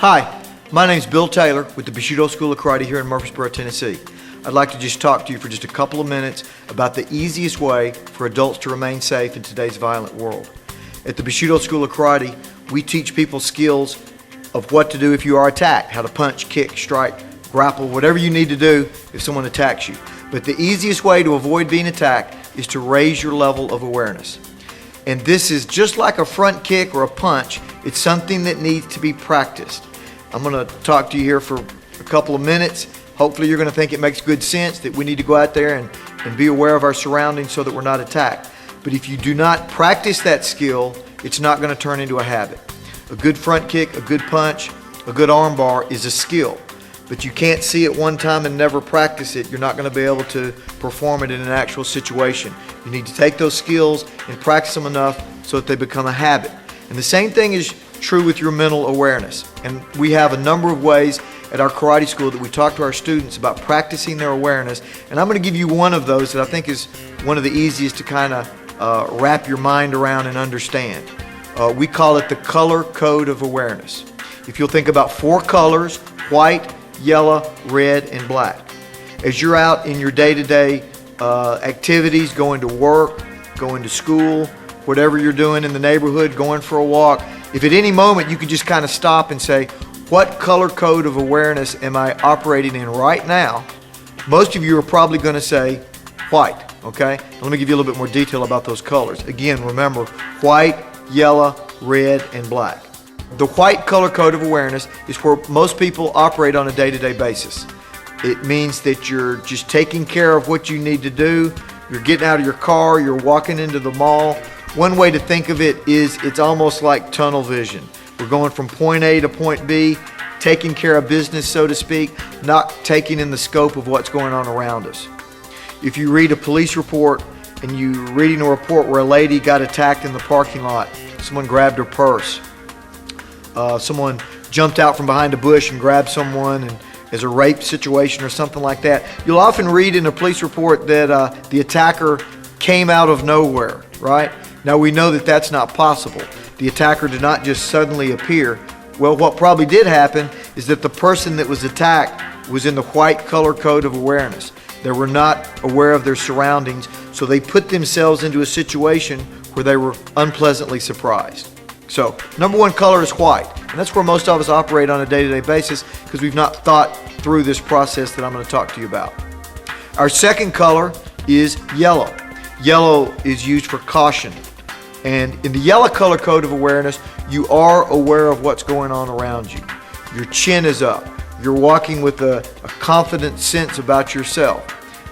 Hi, my name's Bill Taylor with the Bushido School of Karate here in Murfreesboro, Tennessee. I'd like to just talk to you for just a couple of minutes about the easiest way for adults to remain safe in today's violent world. At the Bushido School of Karate, we teach people skills of what to do if you are attacked, how to punch, kick, strike, grapple, whatever you need to do if someone attacks you. But the easiest way to avoid being attacked is to raise your level of awareness. And this is just like a front kick or a punch. It's something that needs to be practiced. I'm going to talk to you here for a couple of minutes. Hopefully you're going to think it makes good sense that we need to go out there and be aware of our surroundings so that we're not attacked. But if you do not practice that skill, it's not going to turn into a habit. A good front kick, a good punch, a good arm bar is a skill. But you can't see it one time and never practice it. You're not going to be able to perform it in an actual situation. You need to take those skills and practice them enough so that they become a habit. And the same thing is true with your mental awareness. And we have a number of ways at our karate school that we talk to our students about practicing their awareness. And I'm going to give you one of those that I think is one of the easiest to kind of wrap your mind around and understand. We call it the color code of awareness. If you'll think about 4 colors, white, yellow, red, and black. As you're out in your day-to-day activities, going to work, going to school, whatever you're doing in the neighborhood, going for a walk, if at any moment you could just kind of stop and say, what color code of awareness am I operating in right now? Most of you are probably going to say white, okay? Let me give you a little bit more detail about those colors. Again, remember, white, yellow, red, and black. The white color code of awareness is where most people operate on a day-to-day basis. It means that you're just taking care of what you need to do. You're getting out of your car, you're walking into the mall. One way to think of it is it's almost like tunnel vision. We're going from point A to point B, taking care of business, so to speak, not taking in the scope of what's going on around us. If you read a police report and you're reading a report where a lady got attacked in the parking lot, someone grabbed her purse, someone jumped out from behind a bush and grabbed someone, and as a rape situation or something like that, you'll often read in a police report that the attacker came out of nowhere, right? Now we know that that's not possible. The attacker did not just suddenly appear. Well, what probably did happen is that the person that was attacked was in the white color code of awareness. They were not aware of their surroundings, so they put themselves into a situation where they were unpleasantly surprised. So, number 1 color is white, and that's where most of us operate on a day-to-day basis because we've not thought through this process that I'm going to talk to you about. Our second color is yellow. Yellow is used for caution. And in the yellow color code of awareness, you are aware of what's going on around you. Your chin is up. You're walking with a confident sense about yourself.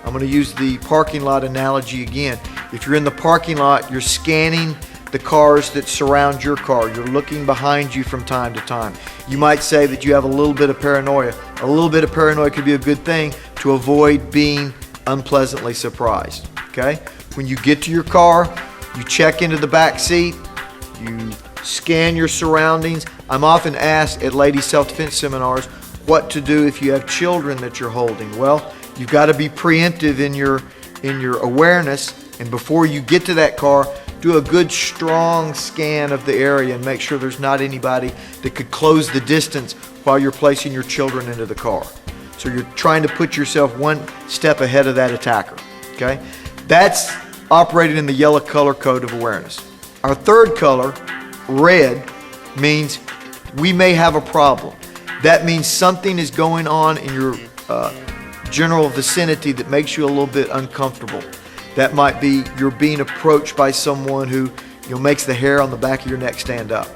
I'm going to use the parking lot analogy again. If you're in the parking lot, you're scanning the cars that surround your car. You're looking behind you from time to time. You might say that you have a little bit of paranoia. A little bit of paranoia could be a good thing to avoid being unpleasantly surprised. Okay? When you get to your car, you check into the back seat, you scan your surroundings. I'm often asked at ladies' self-defense seminars what to do if you have children that you're holding. Well, you've got to be preemptive in your awareness, and before you get to that car, do a good strong scan of the area and make sure there's not anybody that could close the distance while you're placing your children into the car. So you're trying to put yourself one step ahead of that attacker. Okay? That's operated in the yellow color code of awareness. Our third color, red, means we may have a problem. That means something is going on in your general vicinity that makes you a little bit uncomfortable. That might be you're being approached by someone who makes the hair on the back of your neck stand up.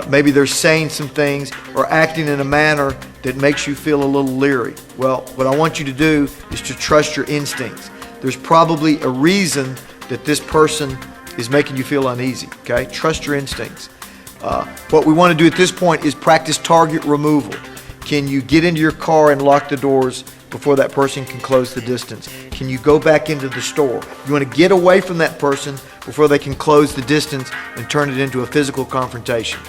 Maybe they're saying some things or acting in a manner that makes you feel a little leery. Well, what I want you to do is to trust your instincts. There's probably a reason that this person is making you feel uneasy, okay? Trust your instincts. What we want to do at this point is practice target removal. Can you get into your car and lock the doors before that person can close the distance? Can you go back into the store? You want to get away from that person before they can close the distance and turn it into a physical confrontation.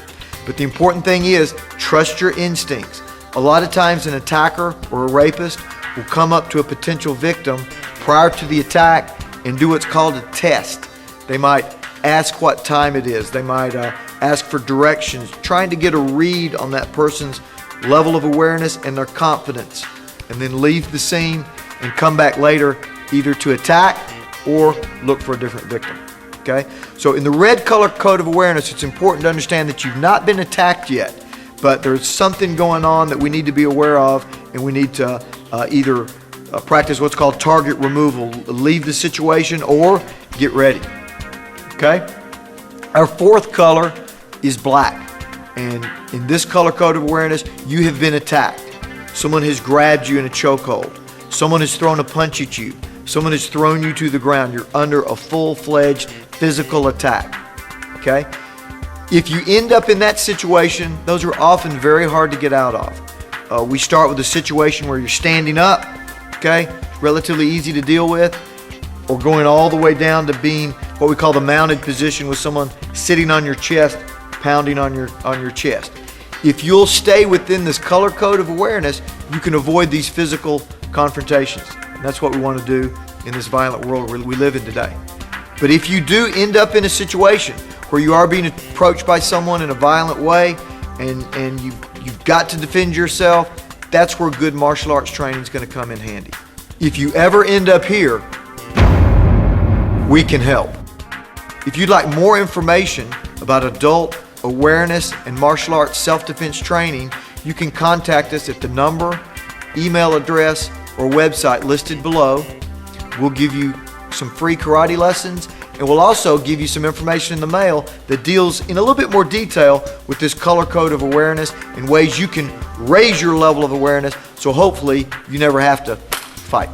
But the important thing is trust your instincts. A lot of times an attacker or a rapist will come up to a potential victim prior to the attack and do what's called a test. They might ask what time it is. They might ask for directions, trying to get a read on that person's level of awareness and their confidence, and then leave the scene and come back later either to attack or look for a different victim. Okay? So in the red color code of awareness, it's important to understand that you've not been attacked yet, but there's something going on that we need to be aware of, and we need to either practice what's called target removal, leave the situation, or get ready. Okay? Our fourth color is black, and in this color code of awareness, you have been attacked. Someone has grabbed you in a chokehold. Someone has thrown a punch at you. Someone has thrown you to the ground. You're under a full-fledged physical attack. Okay? If you end up in that situation, those are often very hard to get out of. We start with a situation where you're standing up, okay? It's relatively easy to deal with, or going all the way down to being what we call the mounted position, with someone sitting on your chest, pounding on your chest. If you'll stay within this color code of awareness, you can avoid these physical confrontations. And that's what we want to do in this violent world we live in today. But if you do end up in a situation where you are being approached by someone in a violent way, and you've got to defend yourself, that's where good martial arts training is going to come in handy. If you ever end up here, we can help. If you'd like more information about adult awareness and martial arts self-defense training, you can contact us at the number, email address, or website listed below. We'll give you some free karate lessons, and we'll also give you some information in the mail that deals in a little bit more detail with this color code of awareness and ways you can raise your level of awareness, so hopefully you never have to fight.